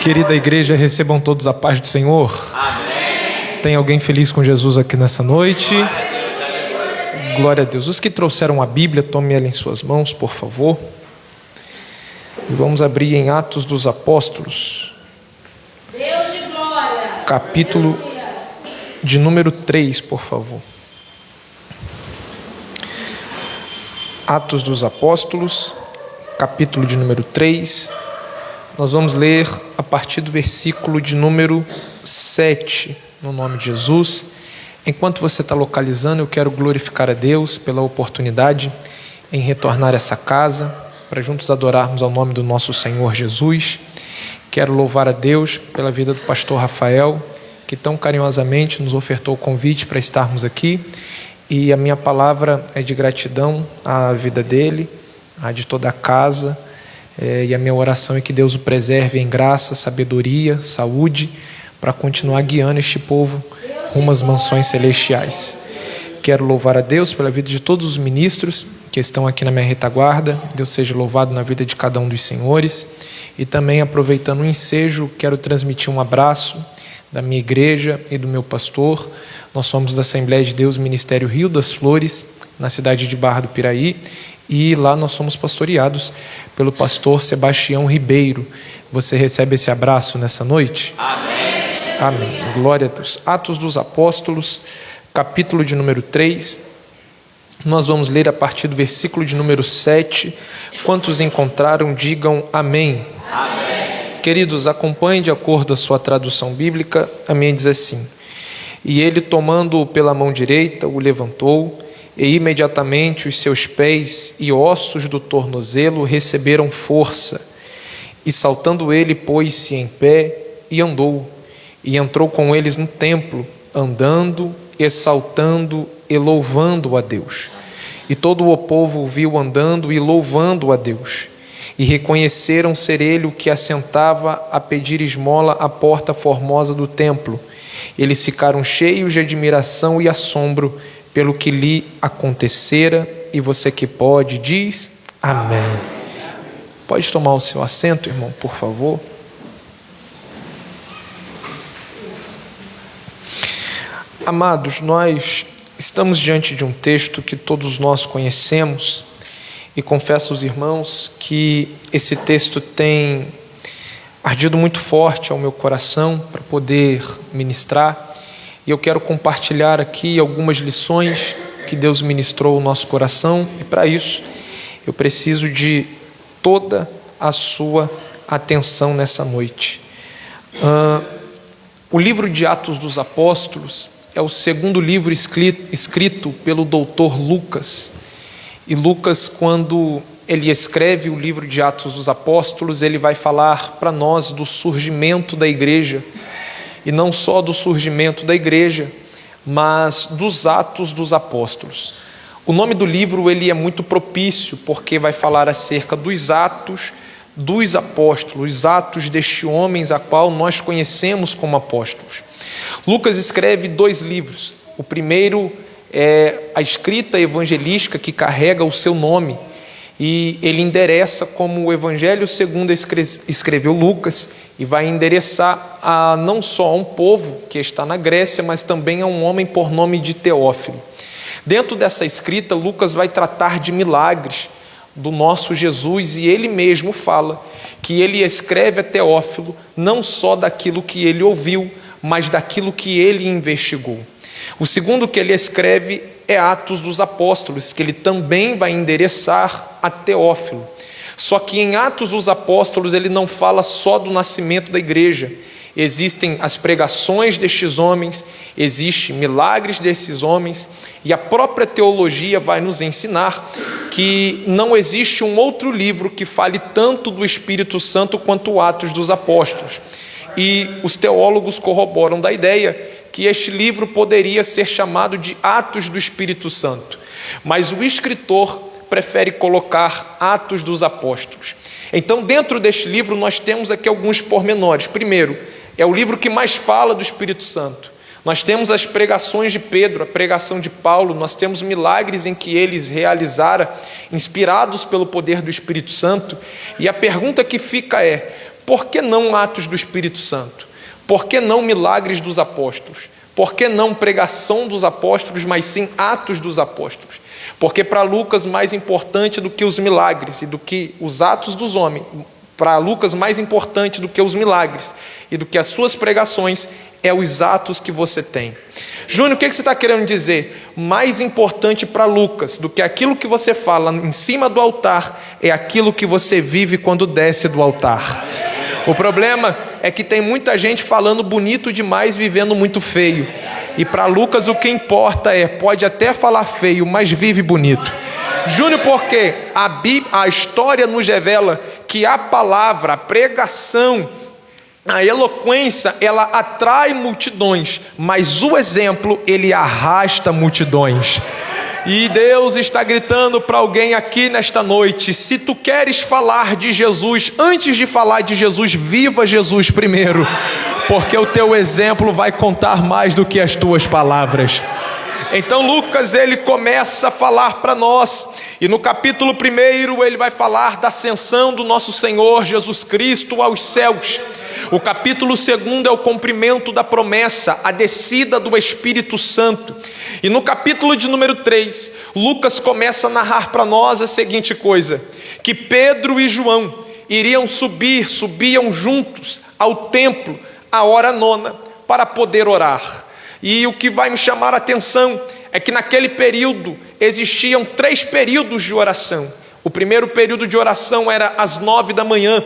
Querida igreja, recebam todos a paz do Senhor. Amém. Tem alguém feliz com Jesus aqui nessa noite? Glória a Deus. Os que trouxeram a Bíblia, tomem ela em suas mãos, por favor. E vamos abrir em Atos dos Apóstolos. Deus de glória. Capítulo de número 3, por favor. Atos dos Apóstolos, capítulo de número 3. Nós vamos ler a partir do versículo de número 7, no nome de Jesus. Enquanto você está localizando, eu quero glorificar a Deus pela oportunidade em retornar a essa casa, para juntos adorarmos ao nome do nosso Senhor Jesus. Quero louvar a Deus pela vida do pastor Rafael, que tão carinhosamente nos ofertou o convite para estarmos aqui. E a minha palavra é de gratidão à vida dele, à de toda a casa. E a minha oração é que Deus o preserve em graça, sabedoria, saúde, para continuar guiando este povo rumo às mansões celestiais. Quero louvar a Deus pela vida de todos os ministros que estão aqui na minha retaguarda. Deus seja louvado na vida de cada um dos senhores. E também, aproveitando o ensejo, quero transmitir um abraço da minha igreja e do meu pastor. Nós somos da Assembleia de Deus Ministério Rio das Flores, na cidade de Barra do Piraí. E lá nós somos pastoreados pelo pastor Sebastião Ribeiro. Você recebe esse abraço nessa noite? Amém. Amém. Glória a Deus. Atos dos Apóstolos, capítulo de número 3. Nós vamos ler a partir do versículo de número 7. Quantos encontraram, digam amém. Amém. Queridos, acompanhem de acordo a sua tradução bíblica. A minha diz assim: E ele, tomando-o pela mão direita, o levantou, e imediatamente os seus pés e ossos do tornozelo receberam força. E saltando ele, pôs-se em pé e andou. E entrou com eles no templo, andando, exaltando e louvando a Deus. E todo o povo o viu andando e louvando a Deus. E reconheceram ser ele o que assentava a pedir esmola à porta formosa do templo. Eles ficaram cheios de admiração e assombro pelo que lhe acontecera, e você que pode, diz amém. Pode tomar o seu assento, irmão, por favor. Amados, nós estamos diante de um texto que todos nós conhecemos, e confesso aos irmãos que esse texto tem ardido muito forte ao meu coração para poder ministrar. E eu quero compartilhar aqui algumas lições que Deus ministrou ao nosso coração. E para isso, eu preciso de toda a sua atenção nessa noite. O livro de Atos dos Apóstolos é o segundo livro escrito pelo doutor Lucas. E Lucas, quando ele escreve o livro de Atos dos Apóstolos, ele vai falar para nós do surgimento da igreja. E não só do surgimento da igreja, mas dos Atos dos Apóstolos. O nome do livro ele é muito propício, porque vai falar acerca dos Atos dos Apóstolos, os atos destes homens a qual nós conhecemos como apóstolos. Lucas escreve 2 livros. O primeiro é a escrita evangelística que carrega o seu nome, e ele endereça como o Evangelho segundo escreveu Lucas, e vai endereçar não só a um povo que está na Grécia, mas também a um homem por nome de Teófilo. Dentro dessa escrita, Lucas vai tratar de milagres do nosso Jesus, e ele mesmo fala que ele escreve a Teófilo não só daquilo que ele ouviu, mas daquilo que ele investigou. O segundo que ele escreve é Atos dos Apóstolos, que ele também vai endereçar a Teófilo. Só que em Atos dos Apóstolos ele não fala só do nascimento da igreja. Existem as pregações destes homens, existem milagres desses homens, e a própria teologia vai nos ensinar que não existe um outro livro que fale tanto do Espírito Santo quanto Atos dos Apóstolos. E os teólogos corroboram da ideia que este livro poderia ser chamado de Atos do Espírito Santo, mas o escritor prefere colocar Atos dos Apóstolos. Então, dentro deste livro, nós temos aqui alguns pormenores. Primeiro, é o livro que mais fala do Espírito Santo. Nós temos as pregações de Pedro, a pregação de Paulo, nós temos milagres em que eles realizaram, inspirados pelo poder do Espírito Santo. E a pergunta que fica é: por que não Atos do Espírito Santo? Por que não milagres dos apóstolos? Por que não pregação dos apóstolos, mas sim Atos dos apóstolos? Porque para Lucas, mais importante do que os milagres e do que os atos dos homens, para Lucas, mais importante do que os milagres e do que as suas pregações, é os atos que você tem. Júnior, o que você está querendo dizer? Mais importante para Lucas do que aquilo que você fala em cima do altar, é aquilo que você vive quando desce do altar. O problema é que tem muita gente falando bonito demais, vivendo muito feio. E para Lucas o que importa pode até falar feio, mas vive bonito. Júnior, porque a história nos revela que a palavra, a pregação, a eloquência, ela atrai multidões, mas o exemplo, ele arrasta multidões. E Deus está gritando para alguém aqui nesta noite: se tu queres falar de Jesus, antes de falar de Jesus, viva Jesus primeiro, porque o teu exemplo vai contar mais do que as tuas palavras. Então Lucas, ele começa a falar para nós, e no capítulo 1 ele vai falar da ascensão do nosso Senhor Jesus Cristo aos céus. O capítulo 2 é o cumprimento da promessa, a descida do Espírito Santo. E no capítulo de número 3, Lucas começa a narrar para nós a seguinte coisa: que Pedro e João subiam juntos ao templo, à hora nona, para poder orar. E o que vai me chamar a atenção é que naquele período existiam 3 períodos de oração. O primeiro período de oração era às 9 da manhã,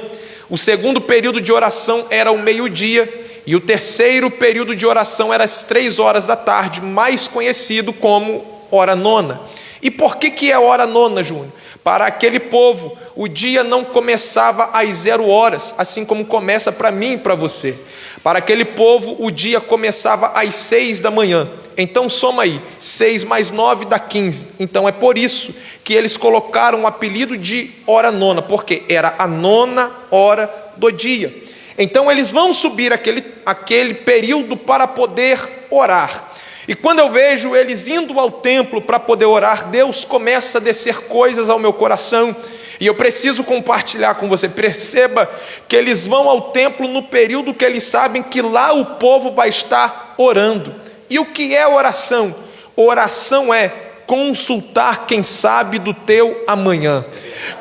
o segundo período de oração era ao meio-dia, e o terceiro período de oração era às 3 horas da tarde, mais conhecido como hora nona. E por que é hora nona, Júnior? Para aquele povo, o dia não começava às 0 horas, assim como começa para mim e para você. Para aquele povo, o dia começava às 6 da manhã. Então soma aí, 6 mais 9 dá 15. Então é por isso que eles colocaram o apelido de hora nona, porque era a 9ª hora do dia. Então eles vão subir aquele período para poder orar. E quando eu vejo eles indo ao templo para poder orar, Deus começa a descer coisas ao meu coração, e eu preciso compartilhar com você. Perceba que eles vão ao templo no período que eles sabem que lá o povo vai estar orando. E o que é oração? Oração é consultar quem sabe do teu amanhã.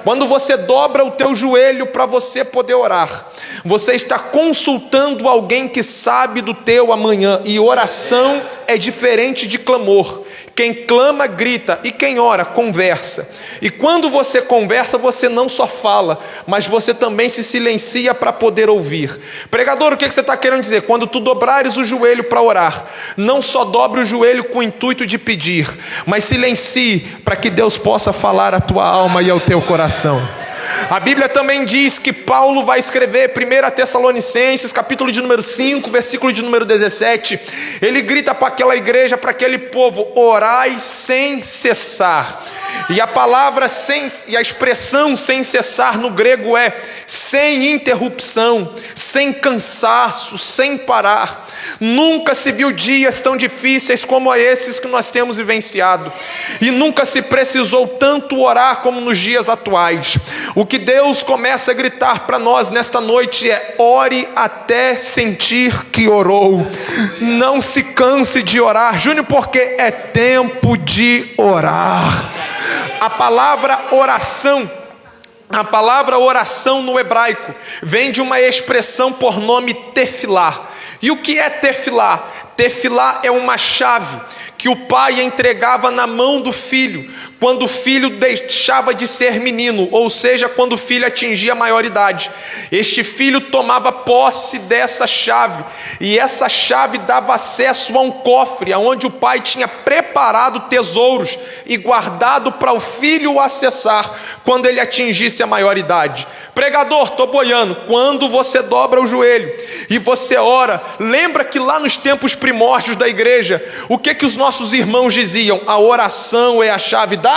Quando você dobra o teu joelho para você poder orar, você está consultando alguém que sabe do teu amanhã. E oração é diferente de clamor. Quem clama grita, e quem ora conversa. E quando você conversa, você não só fala, mas você também se silencia para poder ouvir. Pregador, o que você está querendo dizer? Quando tu dobrares o joelho para orar, não só dobre o joelho com o intuito de pedir, mas silencie para que Deus possa falar à tua alma e ao teu coração. A Bíblia também diz que Paulo vai escrever 1 Tessalonicenses, capítulo de número 5, versículo de número 17. Ele grita para aquela igreja, para aquele povo: orai sem cessar. E a palavra e a expressão sem cessar no grego é sem interrupção, sem cansaço, sem parar. Nunca se viu dias tão difíceis como esses que nós temos vivenciado, e nunca se precisou tanto orar como nos dias atuais. O que Deus começa a gritar para nós nesta noite é: ore até sentir que orou. Não se canse de orar, Júnior, porque é tempo de orar. A palavra oração no hebraico vem de uma expressão por nome tefilá. E o que é tefilá? Tefilá é uma chave que o pai entregava na mão do filho quando o filho deixava de ser menino, ou seja, quando o filho atingia a maioridade. Este filho tomava posse dessa chave, e essa chave dava acesso a um cofre, onde o pai tinha preparado tesouros e guardado para o filho acessar quando ele atingisse a maioridade. Pregador, estou boiando. Quando você dobra o joelho e você ora, lembra que lá nos tempos primórdios da igreja, o que os nossos irmãos diziam? A oração é a chave da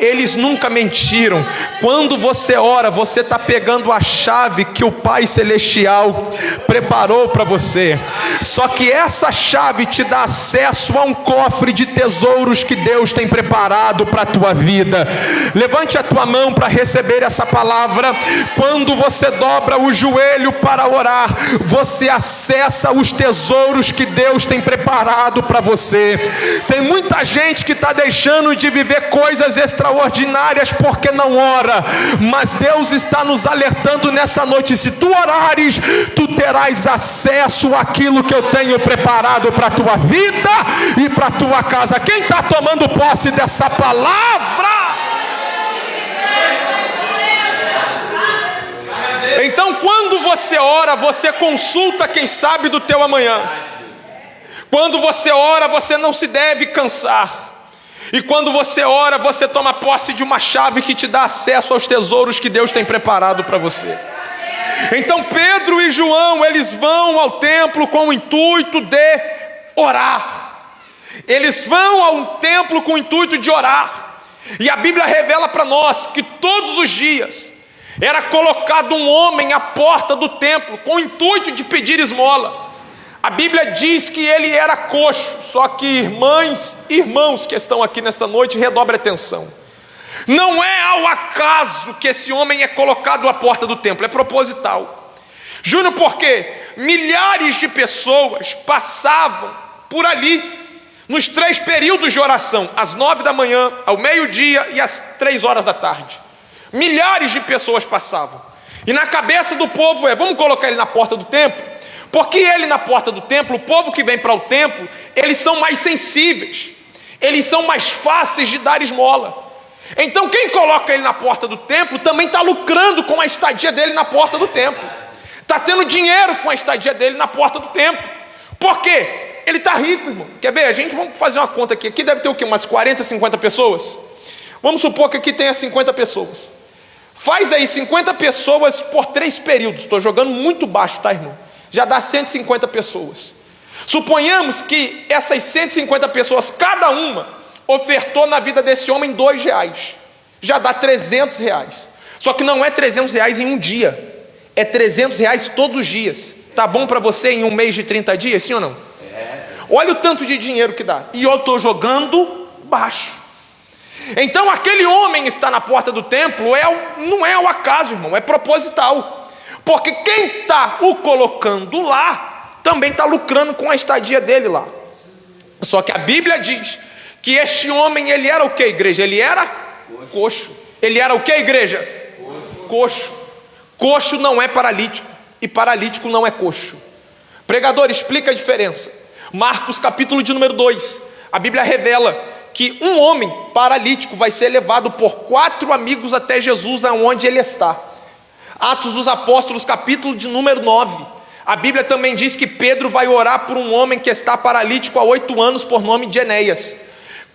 eles nunca mentiram. Quando você ora, você está pegando a chave que o Pai Celestial preparou para você. Só que essa chave te dá acesso a um cofre de tesouros que Deus tem preparado para a tua vida. Levante a tua mão para receber essa palavra. Quando você dobra o joelho para orar, você acessa os tesouros que Deus tem preparado para você. Tem muita gente que está deixando de viver coisas extraordinárias porque não ora, mas Deus está nos alertando nessa noite: se tu orares, tu terás acesso àquilo que eu tenho preparado para a tua vida e para a tua casa. Quem está tomando posse dessa palavra? Então, quando você ora, você consulta quem sabe do teu amanhã. Quando você ora, você não se deve cansar. E quando você ora, você toma posse de uma chave que te dá acesso aos tesouros que Deus tem preparado para você. Então Pedro e João, eles vão ao templo com o intuito de orar. Eles vão ao templo com o intuito de orar. E a Bíblia revela para nós que todos os dias era colocado um homem à porta do templo com o intuito de pedir esmola. A Bíblia diz que ele era coxo. Só que irmãs e irmãos que estão aqui nessa noite, redobre atenção. Não é ao acaso que esse homem é colocado à porta do templo, é proposital. Júnior, porque milhares de pessoas passavam por ali, nos 3 períodos de oração, às 9 da manhã, ao meio-dia e às 3 horas da tarde. Milhares de pessoas passavam. E na cabeça do povo vamos colocar ele na porta do templo? Porque ele na porta do templo, o povo que vem para o templo, eles são mais sensíveis, eles são mais fáceis de dar esmola. Então quem coloca ele na porta do templo também está lucrando com a estadia dele na porta do templo, está tendo dinheiro com a estadia dele na porta do templo. Por quê? Ele está rico, irmão. Quer ver? Vamos fazer uma conta aqui. Aqui deve ter o quê? Umas 40, 50 pessoas? Vamos supor que aqui tenha 50 pessoas. Faz aí 50 pessoas por 3 períodos. Estou jogando muito baixo, tá, irmão? Já dá 150 pessoas. Suponhamos que essas 150 pessoas, cada uma, ofertou na vida desse homem R$2. Já dá R$300. Só que não é R$300 em um dia. É R$300 todos os dias. Tá bom para você em um mês de 30 dias, sim ou não? Olha o tanto de dinheiro que dá. E eu estou jogando baixo. Então aquele homem está na porta do templo, não é ao acaso, irmão, é proposital. Porque quem está o colocando lá, também está lucrando com a estadia dele lá. Só que a Bíblia diz que este homem, ele era o que, igreja? Ele era coxo. Ele era o que, igreja? Coxo. Coxo não é paralítico, e paralítico não é coxo. Pregador, explica a diferença. Marcos capítulo de número 2, a Bíblia revela que um homem paralítico vai ser levado por 4 amigos até Jesus, aonde ele está. Atos dos Apóstolos, capítulo de número 9. A Bíblia também diz que Pedro vai orar por um homem que está paralítico há 8 anos, por nome de Enéas.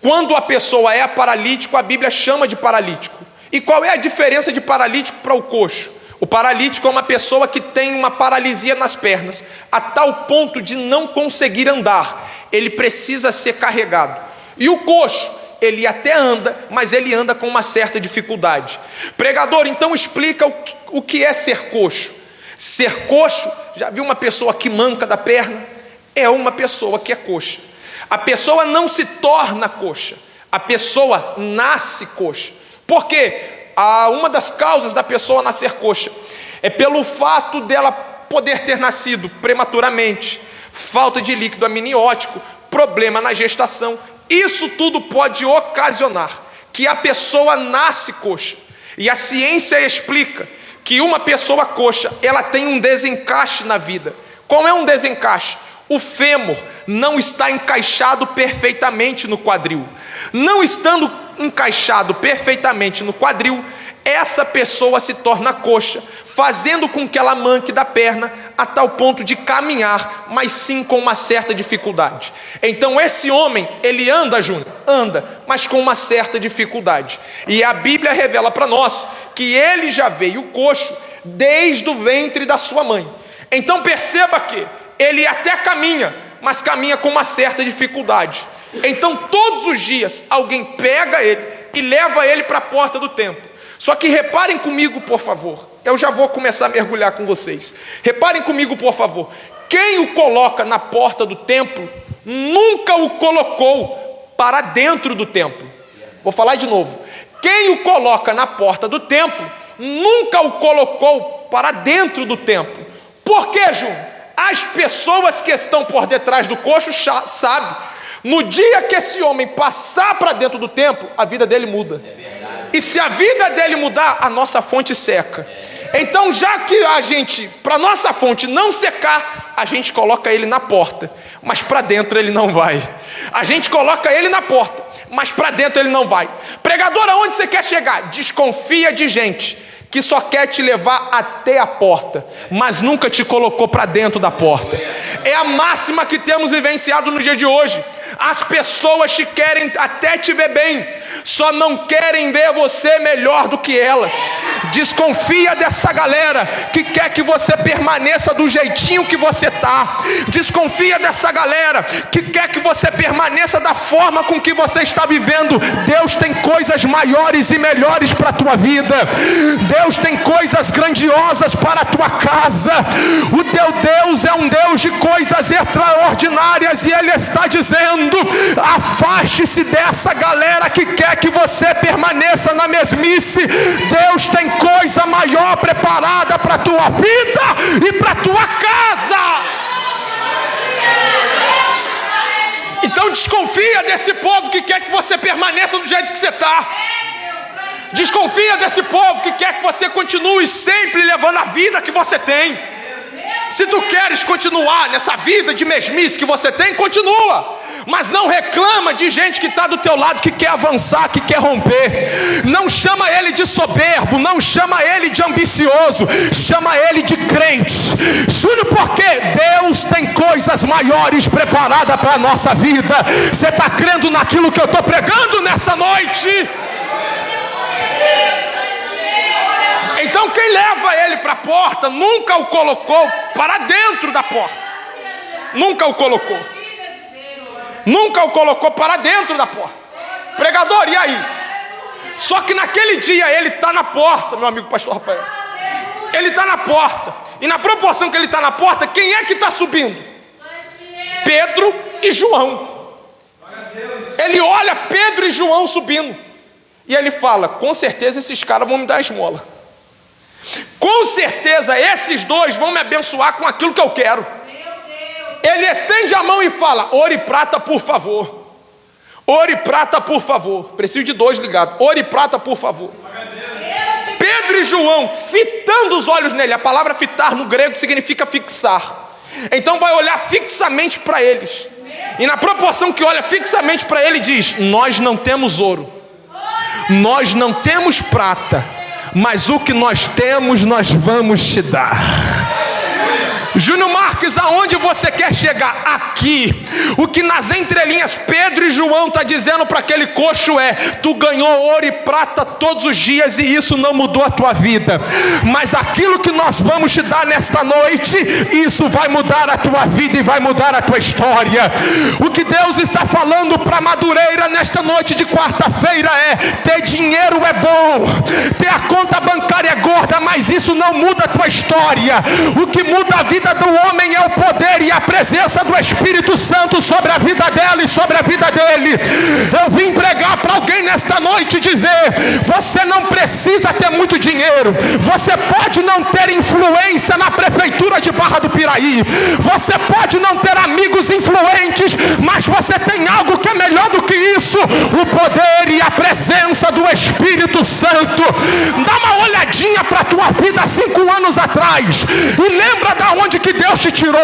Quando a pessoa é paralítico, a Bíblia chama de paralítico. E qual é a diferença de paralítico para o coxo? O paralítico é uma pessoa que tem uma paralisia nas pernas, a tal ponto de não conseguir andar. Ele precisa ser carregado. E o coxo, ele até anda, mas ele anda com uma certa dificuldade. Pregador, então explica o que é ser coxo. Ser coxo, já viu uma pessoa que manca da perna? É uma pessoa que é coxa. A pessoa não se torna coxa, a pessoa nasce coxa. Por quê? Uma das causas da pessoa nascer coxa é pelo fato dela poder ter nascido prematuramente, falta de líquido amniótico, problema na gestação. Isso tudo pode ocasionar que a pessoa nasce coxa. E a ciência explica que uma pessoa coxa, ela tem um desencaixe na vida. Qual é um desencaixe? O fêmur não está encaixado perfeitamente no quadril. Não estando encaixado perfeitamente no quadril, essa pessoa se torna coxa, fazendo com que ela manque da perna a tal ponto de caminhar, mas sim com uma certa dificuldade. Então esse homem, ele anda, Júnior, anda, mas com uma certa dificuldade. E a Bíblia revela para nós que ele já veio coxo desde o ventre da sua mãe. Então perceba que ele até caminha, mas caminha com uma certa dificuldade. Então todos os dias alguém pega ele, e leva ele para a porta do templo. Só que reparem comigo, por favor. Eu já vou começar a mergulhar com vocês. Reparem comigo, por favor. Quem o coloca na porta do templo, nunca o colocou para dentro do templo. Vou falar de novo. Quem o coloca na porta do templo, nunca o colocou para dentro do templo. Por quê, Júnior? As pessoas que estão por detrás do coxo sabem. No dia que esse homem passar para dentro do templo, a vida dele muda. E se a vida dele mudar, a nossa fonte seca. Então, já que a gente, para nossa fonte não secar, a gente coloca ele na porta, mas para dentro ele não vai. A gente coloca ele na porta, mas para dentro ele não vai. Pregador, aonde você quer chegar? Desconfia de gente que só quer te levar até a porta, mas nunca te colocou para dentro da porta. É a máxima que temos vivenciado no dia de hoje. As pessoas te querem até te ver bem, só não querem ver você melhor do que elas. Desconfia dessa galera que quer que você permaneça do jeitinho que você está. Desconfia dessa galera que quer que você permaneça da forma com que você está vivendo. Deus tem coisas maiores e melhores para a tua vida. Deus tem coisas grandiosas para a tua casa. O teu Deus é um Deus de coisas extraordinárias, e Ele está dizendo: afaste-se dessa galera que quer que você permaneça na mesmice. Deus tem coisa maior preparada para a tua vida e para a tua casa. Então desconfia desse povo que quer que você permaneça do jeito que você está. Desconfia desse povo que quer que você continue sempre levando a vida que você tem. Se tu queres continuar nessa vida de mesmice que você tem, continua. Mas não reclama de gente que está do teu lado, que quer avançar, que quer romper. Não chama ele de soberbo, não chama ele de ambicioso, chama ele de crente. Juro, porque Deus tem coisas maiores preparadas para a nossa vida. Você está crendo naquilo que eu estou pregando nessa noite? Então quem leva ele para a porta nunca o colocou para dentro da porta. Nunca o colocou. Nunca o colocou para dentro da porta. Pregador, e aí? Só que naquele dia ele está na porta, meu amigo pastor Rafael. Ele está na porta. E na proporção que ele está na porta, quem é que está subindo? Pedro e João. Ele olha Pedro e João subindo. E ele fala: com certeza esses caras vão me dar esmola. Com certeza esses dois vão me abençoar com aquilo que eu quero. Ele estende a mão e fala: ouro e prata, por favor. Ouro e prata, por favor. Preciso de dois ligados. Ouro e prata, por favor. Pedro e João, fitando os olhos nele. A palavra fitar no grego significa fixar. Então vai olhar fixamente para eles. E na proporção que olha fixamente para ele, diz: nós não temos ouro, nós não temos prata, mas o que nós temos nós vamos te dar. Júnior Marques, aonde você quer chegar? Aqui. O que nas entrelinhas Pedro e João está dizendo para aquele coxo é: tu ganhou ouro e prata todos os dias e isso não mudou a tua vida, mas aquilo que nós vamos te dar nesta noite, isso vai mudar a tua vida e vai mudar a tua história. O que Deus está falando para Madureira nesta noite de quarta-feira é: ter dinheiro é bom, ter a conta bancária é gorda, mas isso não muda a tua história. O que muda a vida do homem é o poder e a presença do Espírito Santo sobre a vida dela e sobre a vida dele. Eu vim pregar para alguém nesta noite e dizer: você não precisa ter muito dinheiro, você pode não ter influência na prefeitura de Barra do Piraí, você pode não ter amigos influentes, mas você tem algo que é melhor do que isso: o poder e a presença do Espírito Santo. Dá uma olhadinha para a tua vida 5 anos atrás e lembra da onde que Deus te tirou.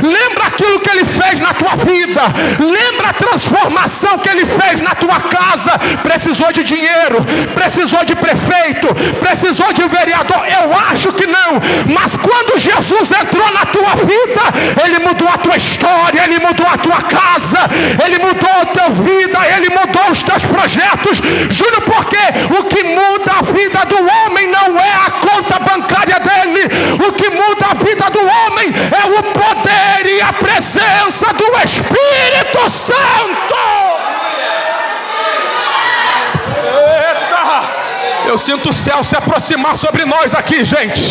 Lembra aquilo que Ele fez na tua vida. Lembra a transformação que Ele fez na tua casa. Precisou de dinheiro, precisou de prefeito, precisou de vereador? Eu acho que não. Mas quando Jesus entrou na tua vida, Ele mudou a tua história, Ele mudou a tua casa, Ele mudou a tua vida, Ele mudou os teus projetos. Juro, porque o que muda a vida do homem não é a conta bancária dele. O que muda a vida do homem é o poder e a presença do Espírito Santo. Eu sinto o céu se aproximar sobre nós aqui, gente.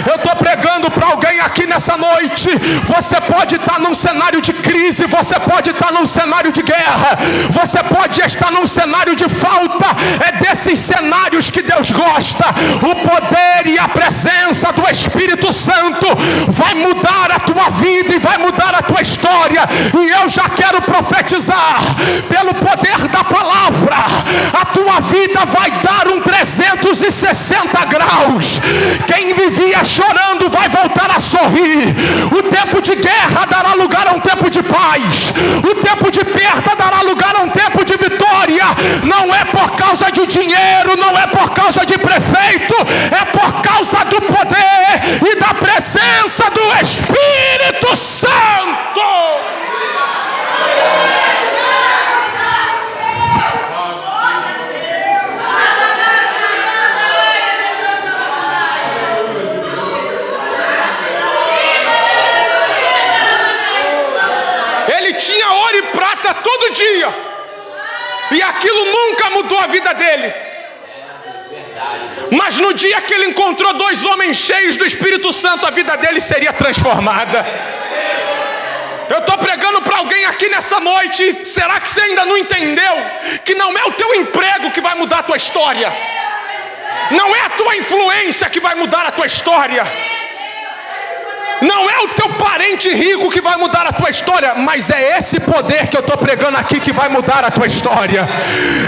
Eu estou pregando para alguém aqui nessa noite. Você pode estar num cenário de crise, você pode estar num cenário de guerra, você pode estar num cenário de falta. É desses cenários que Deus gosta. O poder e a presença do Espírito Santo vai mudar a tua vida e vai mudar a tua história. E eu já quero profetizar, pelo poder da palavra, a tua vida vai dar um 360 graus. Quem vivia chorando vai voltar a sorrir. O tempo de guerra dará lugar a um tempo de paz. O tempo de perda dará lugar a um tempo de vitória. Não é por causa de dinheiro, não é por causa de prefeito, é por causa do poder e da presença do Espírito Santo. Ele tinha ouro e prata todo dia, e aquilo nunca mudou a vida dele. Mas no dia que ele encontrou dois homens cheios do Espírito Santo, a vida dele seria transformada. Eu estou pregando para alguém aqui nessa noite. Será que você ainda não entendeu que não é o teu emprego que vai mudar a tua história? Não é a tua influência que vai mudar a tua história. Não é o teu parente rico que vai mudar a tua história, mas é esse poder que eu estou pregando aqui que vai mudar a tua história.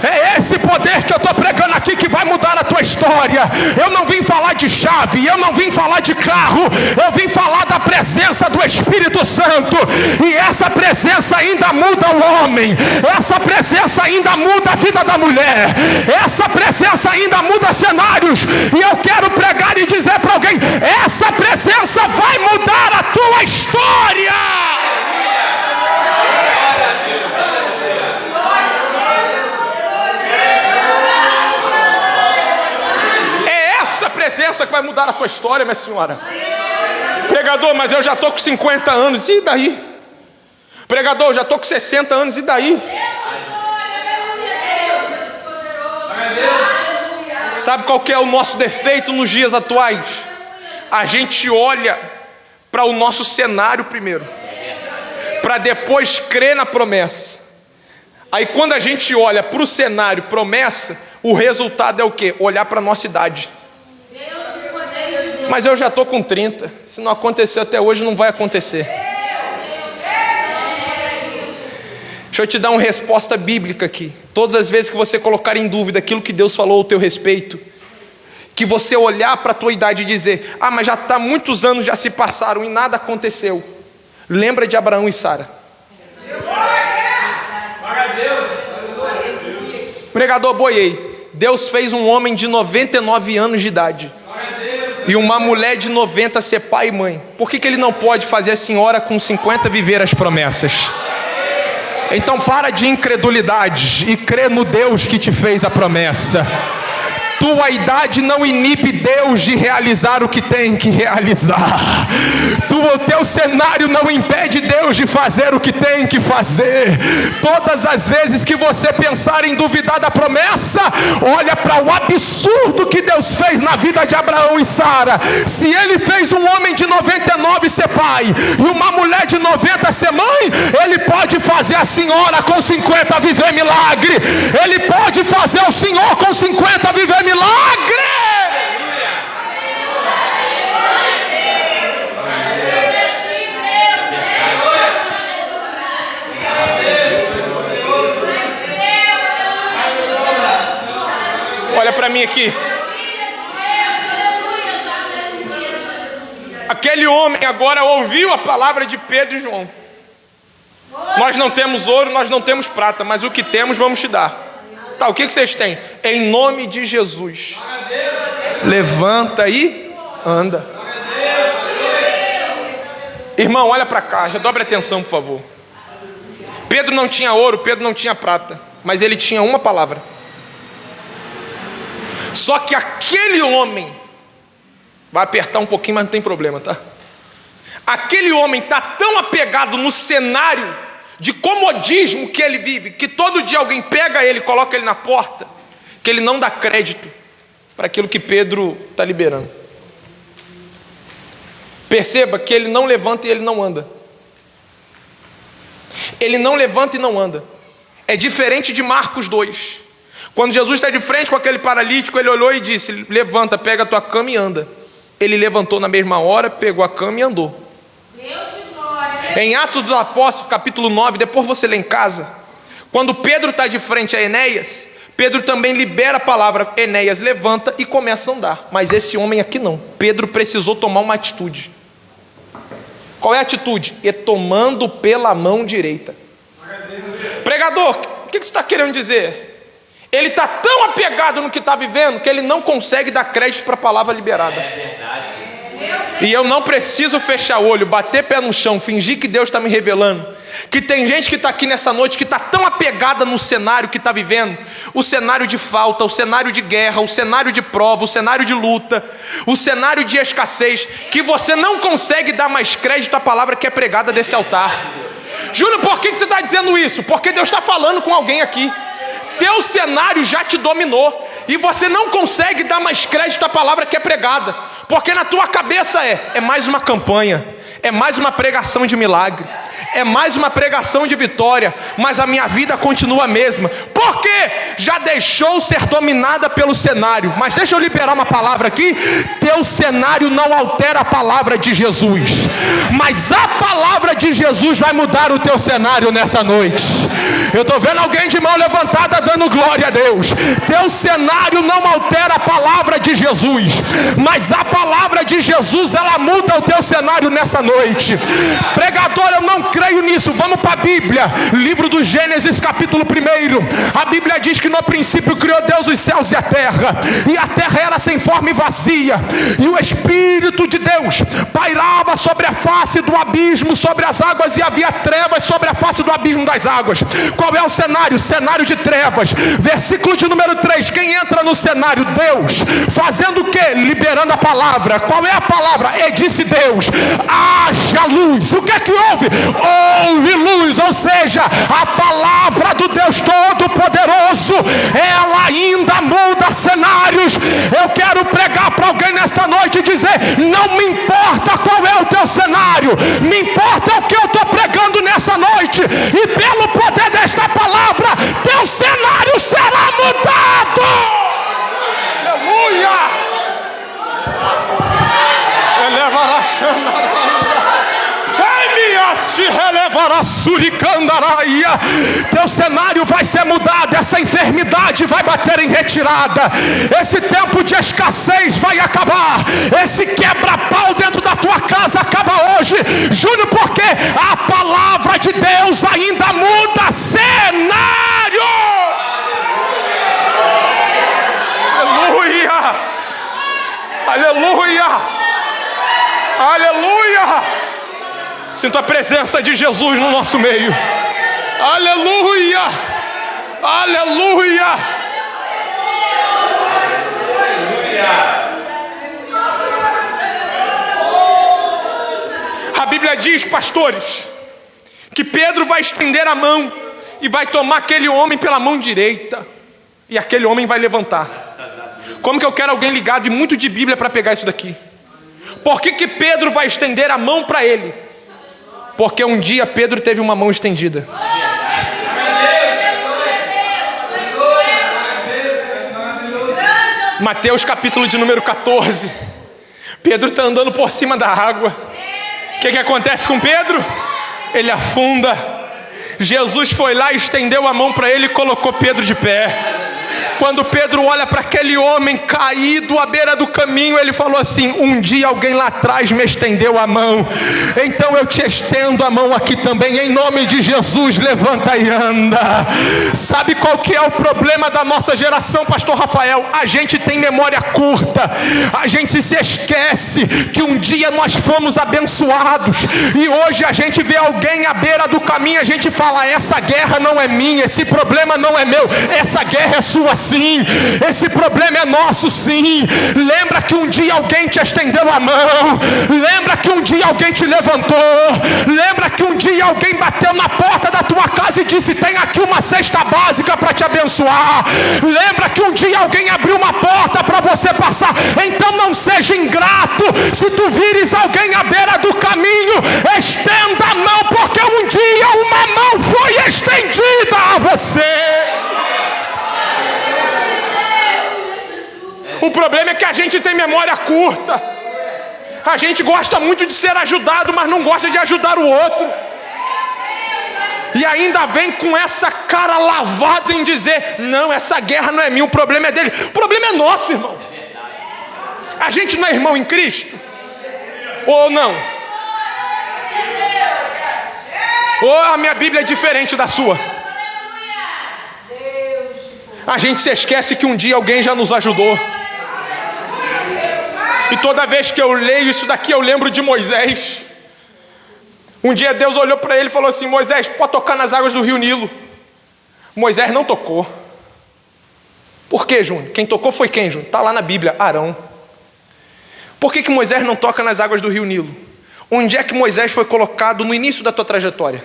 É esse poder que eu estou pregando aqui que vai mudar a tua história. Eu não vim falar de chave, eu não vim falar de carro, eu vim falar da presença do Espírito Santo. E essa presença ainda muda o homem, essa presença ainda muda a vida da mulher, essa presença ainda muda cenários. E eu quero pregar e dizer para alguém: essa presença vai mudar a tua história. É essa presença que vai mudar a tua história, minha senhora. Pregador, mas eu já estou com 50 anos, e daí? Pregador, eu já estou com 60 anos, e daí? Sabe qual que é o nosso defeito nos dias atuais? A gente olha para o nosso cenário primeiro, para depois crer na promessa. Aí quando a gente olha para o cenário promessa, o resultado é o quê? Olhar para a nossa idade. Mas eu já estou com 30, se não aconteceu até hoje, não vai acontecer. Deixa eu te dar uma resposta bíblica aqui. Todas as vezes que você colocar em dúvida aquilo que Deus falou ao teu respeito, que você olhar para a tua idade e dizer: ah, mas já está muitos anos, já se passaram e nada aconteceu. Lembra de Abraão e Sara. Pregador, boiei. Deus fez um homem de 99 anos de idade e uma mulher de 90 ser pai e mãe. Por que ele não pode fazer a senhora com 50 viver as promessas? Então para de incredulidade e crê no Deus que te fez a promessa. Tua idade não inibe Deus de realizar o que tem que realizar. O teu cenário não impede Deus de fazer o que tem que fazer. Todas as vezes que você pensar em duvidar da promessa, olha para o absurdo que Deus fez na vida de Abraão e Sara. Se ele fez um homem de 99 ser pai e uma mulher de 90 ser mãe, ele pode fazer a senhora com 50 viver milagre. Ele pode fazer o senhor com 50 viver milagre. Olha para mim aqui. Aquele homem agora ouviu a palavra de Pedro e João. Nós não temos ouro, nós não temos prata, mas o que temos vamos te dar. Tá, o que vocês têm? Em nome de Jesus, levanta e anda. Irmão, olha para cá, redobre a atenção, por favor. Pedro não tinha ouro, Pedro não tinha prata, mas ele tinha uma palavra. Só que aquele homem, vai apertar um pouquinho, mas não tem problema, tá? Aquele homem está tão apegado no cenário de comodismo que ele vive, que todo dia alguém pega ele, coloca ele na porta, que ele não dá crédito para aquilo que Pedro está liberando. Perceba que ele não levanta e ele não anda. Ele não levanta e não anda. É diferente de Marcos 2. Quando Jesus está de frente com aquele paralítico, ele olhou e disse: levanta, pega a tua cama e anda. Ele levantou na mesma hora, pegou a cama e andou. Deus de glória. Em Atos dos Apóstolos, capítulo 9, depois você lê em casa, quando Pedro está de frente a Enéas, Pedro também libera a palavra, Enéas levanta e começa a andar. Mas esse homem aqui não. Pedro precisou tomar uma atitude. Qual é a atitude? E tomando pela mão direita. Pregador, o que você está querendo dizer? Ele está tão apegado no que está vivendo que ele não consegue dar crédito para a palavra liberada. E eu não preciso fechar o olho, bater pé no chão, fingir que Deus está me revelando que tem gente que está aqui nessa noite que está tão apegada no cenário que está vivendo, o cenário de falta, o cenário de guerra, o cenário de prova, o cenário de luta, o cenário de escassez, que você não consegue dar mais crédito à palavra que é pregada desse altar. Júnior, por que você está dizendo isso? Porque Deus está falando com alguém aqui. Teu cenário já te dominou e você não consegue dar mais crédito à palavra que é pregada, porque na tua cabeça é mais uma campanha, é mais uma pregação de milagre, é mais uma pregação de vitória, mas a minha vida continua a mesma. Por quê? Já deixou ser dominada pelo cenário. Mas deixa eu liberar uma palavra aqui. Teu cenário não altera a palavra de Jesus, mas a palavra de Jesus vai mudar o teu cenário nessa noite. Eu estou vendo alguém de mão levantada dando glória a Deus. Teu cenário não altera a palavra de Jesus, mas a palavra de Jesus, ela muda o teu cenário nessa noite. Pregador, eu não creio nisso. Vamos para a Bíblia, livro do Gênesis, capítulo 1. A Bíblia diz que no princípio criou Deus os céus e a terra era sem forma e vazia, e o Espírito de Deus pairava sobre a face do abismo, sobre as águas, e havia trevas sobre a face do abismo das águas. Qual é o cenário? Cenário de trevas. Versículo de número 3, quem entra no cenário? Deus. Fazendo o que? Liberando a palavra. Qual é a palavra? E disse Deus: haja luz. O que é que houve? Houve luz. Ou seja, a palavra do Deus Todo-Poderoso, ela ainda muda cenários. Eu quero pregar para alguém nesta noite e dizer: não me importa qual é o teu cenário, me importa o que eu estou pregando nessa noite, e pelo poder desta palavra, teu cenário será mudado. Aleluia! Eleva a chama. Teu cenário vai ser mudado. Essa enfermidade vai bater em retirada. Esse tempo de escassez vai acabar. Esse quebra-pau dentro da tua casa acaba hoje, Júnior, porque a palavra de Deus ainda muda cenário. Aleluia, aleluia, aleluia. Sinto a presença de Jesus no nosso meio. Aleluia! Aleluia! A Bíblia diz, pastores, que Pedro vai estender a mão e vai tomar aquele homem pela mão direita, e aquele homem vai levantar. Como que eu quero alguém ligado e muito de Bíblia para pegar isso daqui? Por que Pedro vai estender a mão para ele? Porque um dia Pedro teve uma mão estendida. Mateus capítulo de número 14. Pedro está andando por cima da água. O que acontece com Pedro? Ele afunda. Jesus foi lá, estendeu a mão para ele e colocou Pedro de pé. Quando Pedro olha para aquele homem caído à beira do caminho, ele falou assim: um dia alguém lá atrás me estendeu a mão, então eu te estendo a mão aqui também, em nome de Jesus. Levanta e anda. Sabe qual que é o problema da nossa geração, pastor Rafael? A gente tem memória curta. A gente se esquece que um dia nós fomos abençoados, e hoje a gente vê alguém à beira do caminho, a gente fala: essa guerra não é minha, esse problema não é meu, essa guerra é sua sim. sim. Esse problema é nosso, sim. Lembra que um dia alguém te estendeu a mão. Lembra que um dia alguém te levantou. Lembra que um dia alguém bateu na porta da tua casa e disse: tem aqui uma cesta básica para te abençoar. Lembra que um dia alguém abriu uma porta para você passar. Então não seja ingrato. Se tu vires alguém à beira do caminho, estenda a mão, porque um dia uma mão foi estendida a você. O problema é que a gente tem memória curta. A gente gosta muito de ser ajudado, mas não gosta de ajudar o outro. E ainda vem com essa cara lavada em dizer: não, essa guerra não é minha, o problema é dele. O problema é nosso, irmão. A gente não é irmão em Cristo? Ou não? Ou a minha Bíblia é diferente da sua? A gente se esquece que um dia alguém já nos ajudou. E toda vez que eu leio isso daqui, eu lembro de Moisés. Um dia Deus olhou para ele e falou assim: Moisés, pode tocar nas águas do rio Nilo. Moisés não tocou. Por quê, Júnior? Quem tocou foi quem, Júnior? Está lá na Bíblia, Arão. Por que Moisés não toca nas águas do rio Nilo? Onde é que Moisés foi colocado no início da tua trajetória?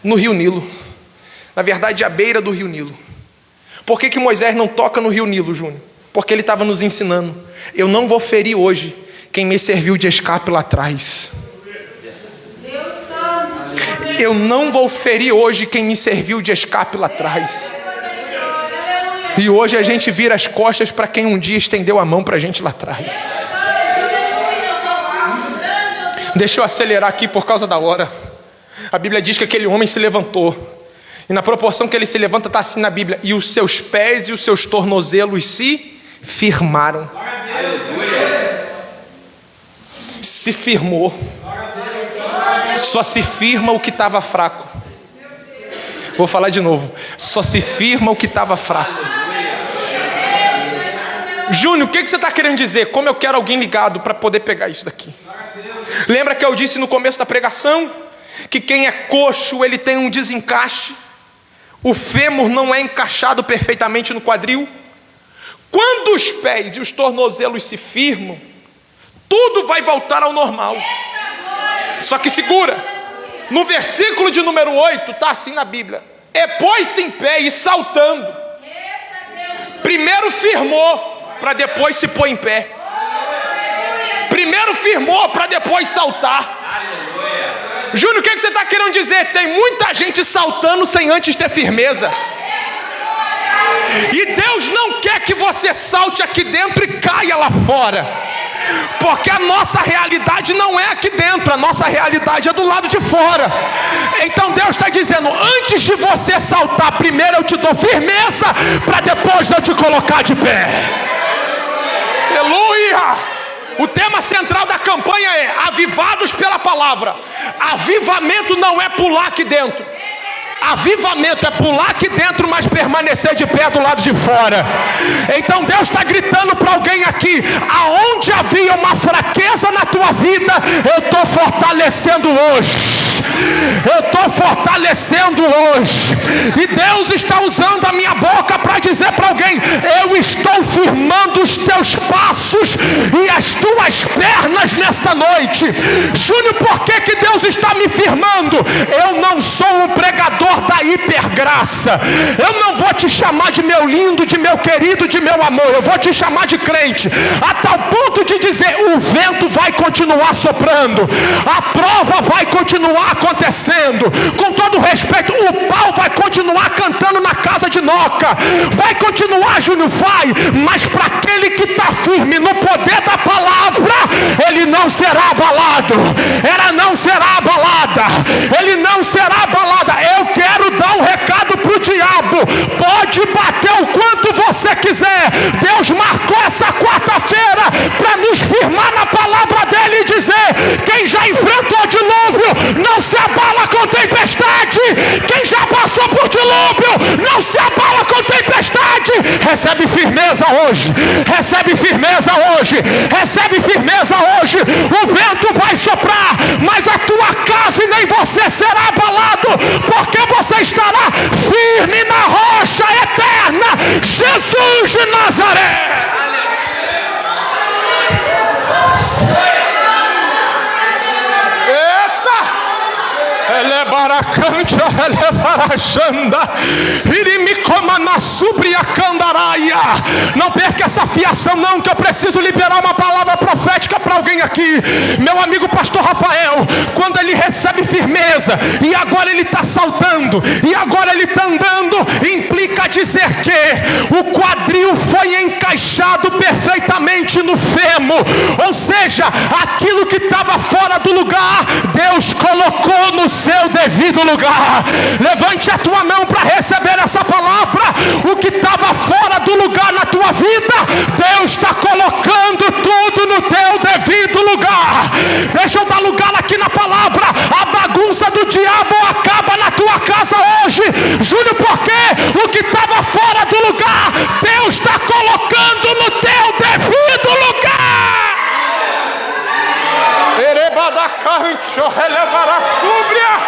No rio Nilo. Na verdade, à beira do rio Nilo. Por que Moisés não toca no rio Nilo, Júnior? Porque ele estava nos ensinando: eu não vou ferir hoje quem me serviu de escape lá atrás. Eu não vou ferir hoje quem me serviu de escape lá atrás. E hoje a gente vira as costas para quem um dia estendeu a mão para a gente lá atrás. Deixa eu acelerar aqui por causa da hora. A Bíblia diz que aquele homem se levantou. E na proporção que ele se levanta está assim na Bíblia: e os seus pés e os seus tornozelos se firmaram. Se firmou. Só se firma o que estava fraco. Vou falar de novo. Só se firma o que estava fraco. Júnior, o que você está querendo dizer? Como eu quero alguém ligado para poder pegar isso daqui. Lembra que eu disse no começo da pregação que quem é coxo, ele tem um desencaixe. O fêmur não é encaixado perfeitamente no quadril. Quando os pés e os tornozelos se firmam, tudo vai voltar ao normal. Só que segura. No versículo de número 8, está assim na Bíblia: e pôs-se em pé e saltando. Primeiro firmou, para depois se pôr em pé. Primeiro firmou, para depois saltar. Júnior, o que você está querendo dizer? Tem muita gente saltando sem antes ter firmeza. E Deus não quer que você salte aqui dentro e caia lá fora. Porque a nossa realidade não é aqui dentro, a nossa realidade é do lado de fora. Então Deus está dizendo: antes de você saltar, primeiro eu te dou firmeza, para depois eu te colocar de pé. Aleluia! O tema central da campanha é avivados pela palavra. Avivamento não é pular aqui dentro. Avivamento é pular aqui dentro, mas permanecer de pé do lado de fora. Então Deus está gritando para alguém aqui: aonde havia uma fraqueza na tua vida, eu estou fortalecendo hoje. Eu estou fortalecendo hoje. E Deus está usando a minha boca para dizer para alguém: eu estou firmando os teus passos e as tuas pernas nesta noite. Júnior, por que Deus está me firmando? Eu não sou um pregador da hipergraça. Eu não vou te chamar de meu lindo, de meu querido, de meu amor. Eu vou te chamar de crente, a tal ponto de dizer: o vento vai continuar soprando, a prova vai continuar acontecendo. Com todo respeito, o pau vai continuar cantando na casa de Noca. Vai continuar, Júnior, vai. Mas para aquele que está firme no poder da palavra, ele não será abalado. Ela não será abalada. Ele não será abalada. Eu quero dar um recado para o diabo: pode bater o quanto você quiser. Deus marcou essa quarta-feira para nos firmar na palavra dele e dizer: quem já enfrentou dilúvio não se abala com tempestade. Quem já passou por dilúvio não se abala com tempestade. Recebe firmeza hoje. Recebe firmeza hoje. Recebe firmeza hoje. O vento vai soprar, mas a tua casa e nem você será abalado, porque você estará firme na rocha eterna. Jesus de Nazaré. Elebaracante, elebarachanda, irimicomanassubria-candaraia. Não perca essa fiação não, que eu preciso liberar uma palavra profética para alguém aqui. Meu amigo pastor Rafael, quando ele recebe firmeza, e agora ele está saltando, e agora ele está andando, implica dizer que o quadril foi encaixado perfeitamente no fêmur, ou seja, aquilo que estava fora do lugar, Deus colocou no seu devido lugar. Levante a tua mão para receber essa palavra. O que estava fora do lugar na tua vida, Deus está colocando tudo no teu devido lugar. Deixa eu dar lugar aqui na palavra. A bagunça do diabo acaba na tua casa hoje. Júlio, porque o que estava fora do lugar, Deus está colocando no teu devido lugar. Erebada cancho, elevará súbria.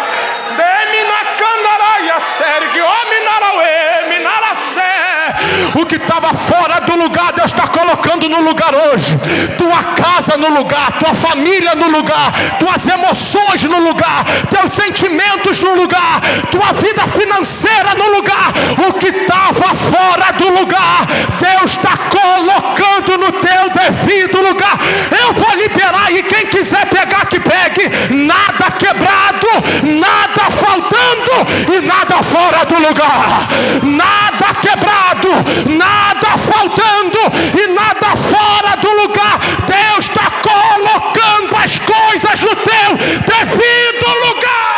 O que estava fora do lugar, Deus está colocando no lugar hoje. Tua casa no lugar, tua família no lugar, tuas emoções no lugar, teus sentimentos no lugar, tua vida financeira no lugar. O que estava fora do lugar, Deus está colocando no teu devido lugar. Eu vou liberar, e quem quiser pegar que pegue. Nada quebrado, nada faltando e nada fora do lugar. Nada quebrado, nada faltando e nada fora do lugar. Deus está colocando as coisas no teu devido lugar.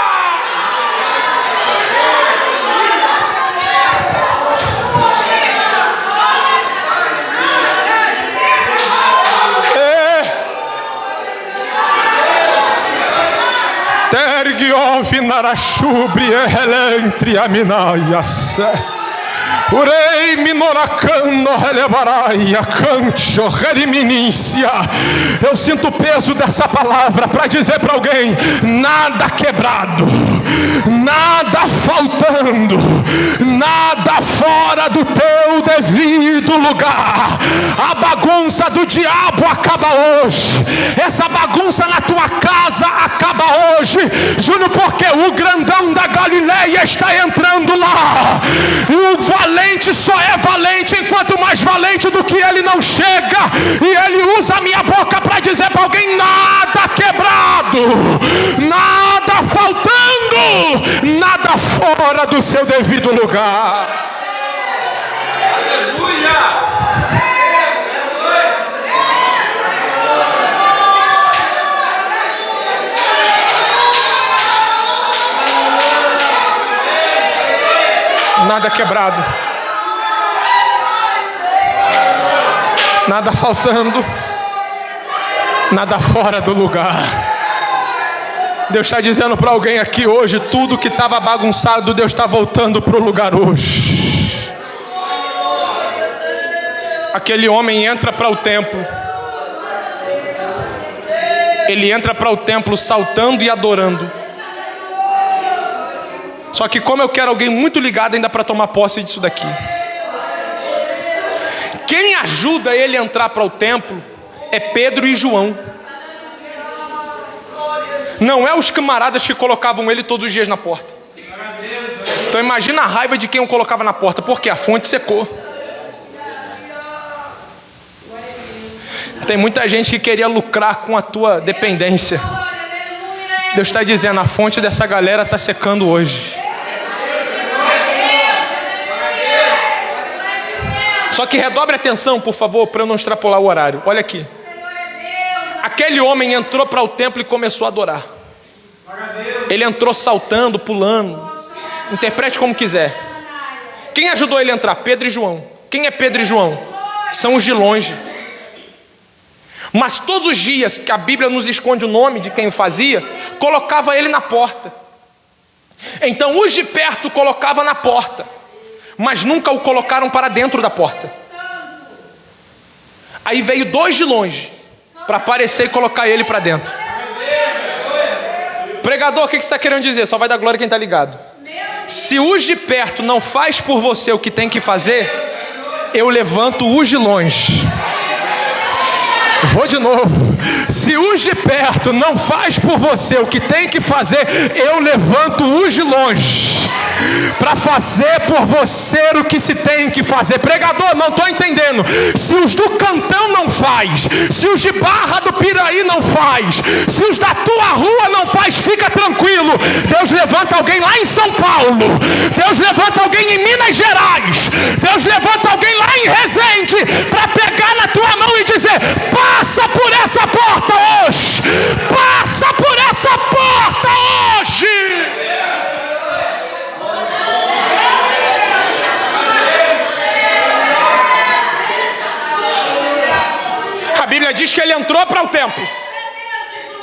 Tergio vinarachubri elentri aminaias. Urei minoracano relevaraia cancho reliminícia. Eu sinto o peso dessa palavra para dizer para alguém: nada quebrado, nada faltando, nada fora do teu devido lugar. A bagunça do diabo acaba hoje. Essa bagunça na tua casa acaba hoje, Júnior, porque o grandão da Galileia está entrando lá. E o valente só é valente enquanto mais valente do que ele não chega. E ele usa a minha boca para dizer para alguém: nada quebrado, nada faltando, nada fora do seu devido lugar. Aleluia! Nada quebrado, nada faltando, nada fora do lugar. Deus está dizendo para alguém aqui hoje: tudo que estava bagunçado, Deus está voltando para o lugar hoje. Aquele homem entra para o templo. Ele entra para o templo saltando e adorando. Só que como eu quero alguém muito ligado ainda para tomar posse disso daqui. Quem ajuda ele a entrar para o templo é Pedro e João. Não é os camaradas que colocavam ele todos os dias na porta. Então imagina a raiva de quem o colocava na porta, porque a fonte secou. Tem muita gente que queria lucrar com a tua dependência. Deus está dizendo: a fonte dessa galera está secando hoje. Só que redobre a atenção, por favor, para eu não extrapolar o horário. Olha aqui. Aquele homem entrou para o templo e começou a adorar. Ele entrou saltando, pulando. Interprete como quiser. Quem ajudou ele a entrar? Pedro e João. Quem é Pedro e João? São os de longe. Mas todos os dias que a Bíblia nos esconde o nome de quem o fazia, colocava ele na porta. Então os de perto colocavam na porta, mas nunca o colocaram para dentro da porta. Aí veio dois de longe para aparecer e colocar ele para dentro. Pregador, o que você está querendo dizer? Só vai dar glória quem está ligado. Se os de perto não faz por você o que tem que fazer, eu levanto os de longe. Vou de novo. Se os de perto não faz por você o que tem que fazer, eu levanto os de longe para fazer por você o que se tem que fazer. Pregador, não estou entendendo. Se os do Cantão não faz, se os de Barra do Piraí não faz, se os da tua rua não faz, fica tranquilo. Deus levanta alguém lá em São Paulo. Deus levanta alguém em Minas Gerais. Deus levanta alguém lá em Resende para pegar na tua mão e dizer: passa por essa porta hoje. Passa por essa porta hoje. A Bíblia diz que ele entrou para o templo.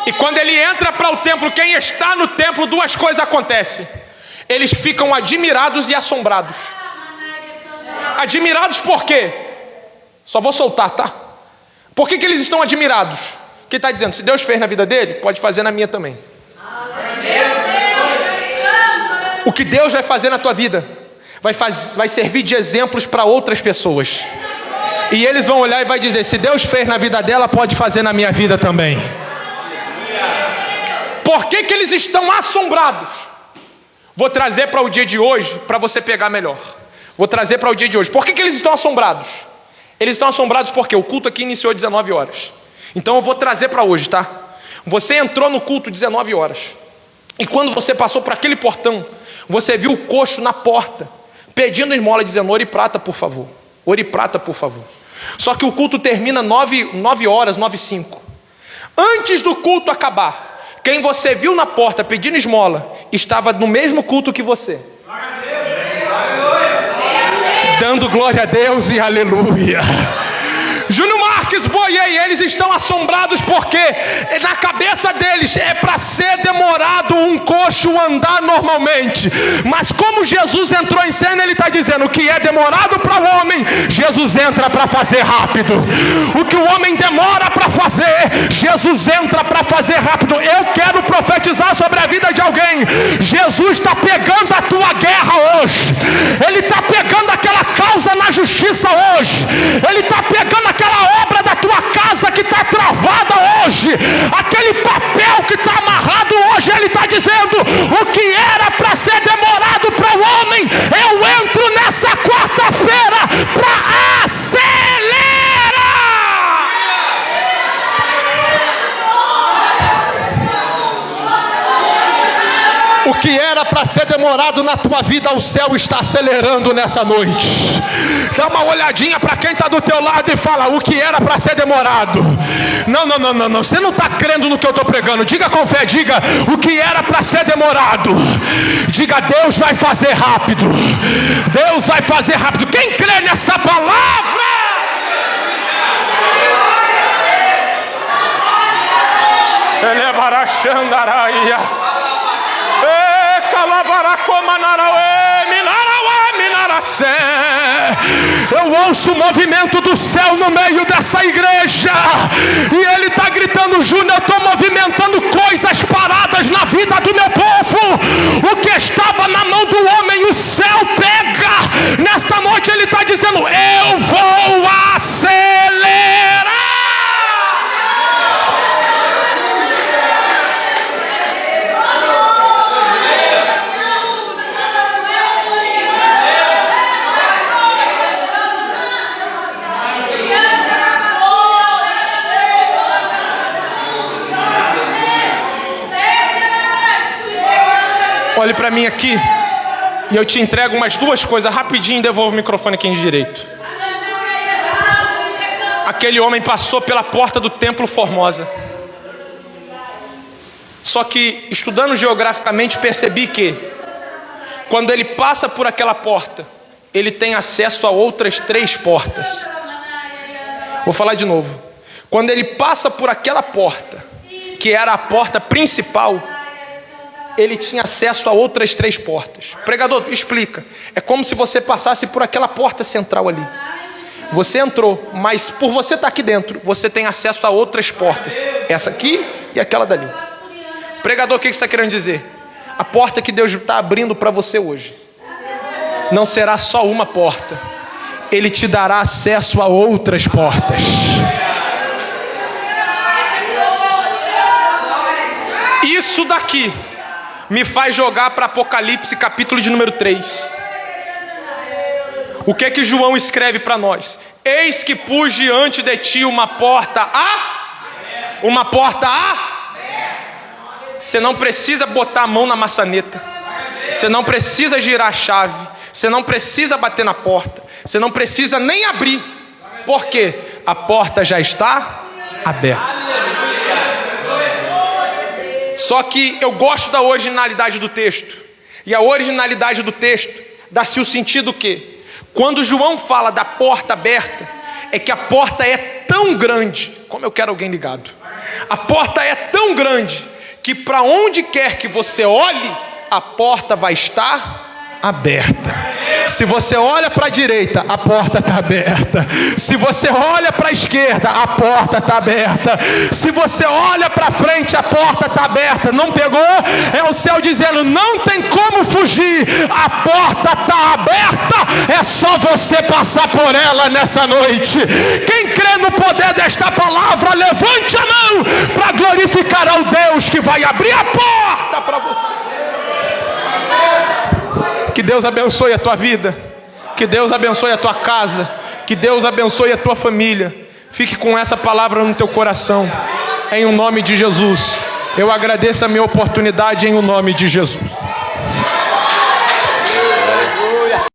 E quando ele entra para o templo, quem está no templo, duas coisas acontecem. Eles ficam admirados e assombrados. Admirados por quê? Só vou soltar, tá? Por que eles estão admirados? Que está dizendo, se Deus fez na vida dele, pode fazer na minha também. O que Deus vai fazer na tua vida vai servir de exemplos para outras pessoas. E eles vão olhar e vai dizer, se Deus fez na vida dela, pode fazer na minha vida também. Por que eles estão assombrados? Vou trazer para o dia de hoje, para você pegar melhor. Vou trazer para o dia de hoje. Por que eles estão assombrados? Eles estão assombrados porque o culto aqui iniciou às 19 horas. Então eu vou trazer para hoje, tá? Você entrou no culto 19 horas. E quando você passou por aquele portão, você viu o coxo na porta, pedindo esmola, dizendo, ouro e prata, por favor. Ouro e prata, por favor. Só que o culto termina 9 horas, 9h05. Antes do culto acabar, quem você viu na porta pedindo esmola, estava no mesmo culto que você. Dando glória a Deus e aleluia. Júnior Marques, boiei, eles estão assombrados porque na cabeça deles é para ser demorado um coxo andar normalmente. Mas como Jesus entrou em cena, ele está dizendo, o que é demorado para o homem, Jesus entra para fazer rápido. O que o homem demora para fazer, Jesus entra para fazer rápido. Eu quero profetizar sobre a vida de alguém. Jesus está pegando a tua guerra hoje. Ele está pegando aquela causa na justiça hoje. Ele está pegando aquela obra da tua casa que está travada hoje, aquele papel que está amarrado hoje. Ele está dizendo, o que era para ser demorado para o homem, eu entro nessa quarta-feira para acelerar. O que era para ser demorado na tua vida, o céu está acelerando nessa noite. Dá uma olhadinha para quem está do teu lado e fala, o que era para ser demorado. Não, você não está crendo no que eu estou pregando. Diga com fé, diga, o que era para ser demorado. Diga, Deus vai fazer rápido. Deus vai fazer rápido. Quem crê nessa palavra? Ele é baraxandaraia. Eu ouço o movimento do céu no meio dessa igreja, e ele está gritando, Júnior, eu estou movimentando coisas paradas na vida do meu povo. O que estava na mão do homem, o céu pega. Nesta noite ele está dizendo, eu vou acelerar. Olhe para mim aqui e eu te entrego umas duas coisas rapidinho e devolvo o microfone aqui de direito. Aquele homem passou pela porta do Templo Formosa. Só que, estudando geograficamente, percebi que quando ele passa por aquela porta, ele tem acesso a outras 3 portas. Vou falar de novo. Quando ele passa por aquela porta, que era a porta principal, ele tinha acesso a outras 3 portas. Pregador, explica. É como se você passasse por aquela porta central ali. Você entrou, mas por você estar aqui dentro, você tem acesso a outras portas. Essa aqui e aquela dali. Pregador, o que você está querendo dizer? A porta que Deus está abrindo para você hoje não será só uma porta. Ele te dará acesso a outras portas. Isso daqui me faz jogar para Apocalipse, capítulo de número 3. O que é que João escreve para nós? Eis que pus diante de ti uma porta uma porta Você não precisa botar a mão na maçaneta. Você não precisa girar a chave. Você não precisa bater na porta. Você não precisa nem abrir. Por quê? A porta já está aberta. Só que eu gosto da originalidade do texto. E a originalidade do texto dá-se o sentido que, quando João fala da porta aberta, é que a porta é tão grande. Como eu quero alguém ligado. A porta é tão grande que para onde quer que você olhe, a porta vai estar aberta. Se você olha para a direita, a porta está aberta. Se você olha para a esquerda, a porta está aberta. Se você olha para frente, a porta está aberta. Não pegou? É o céu dizendo: não tem como fugir. A porta está aberta. É só você passar por ela nessa noite. Quem crê no poder desta palavra, levante a mão para glorificar ao Deus que vai abrir a porta para você. Que Deus abençoe a tua vida. Que Deus abençoe a tua casa. Que Deus abençoe a tua família. Fique com essa palavra no teu coração. Em o nome de Jesus. Eu agradeço a minha oportunidade em o nome de Jesus.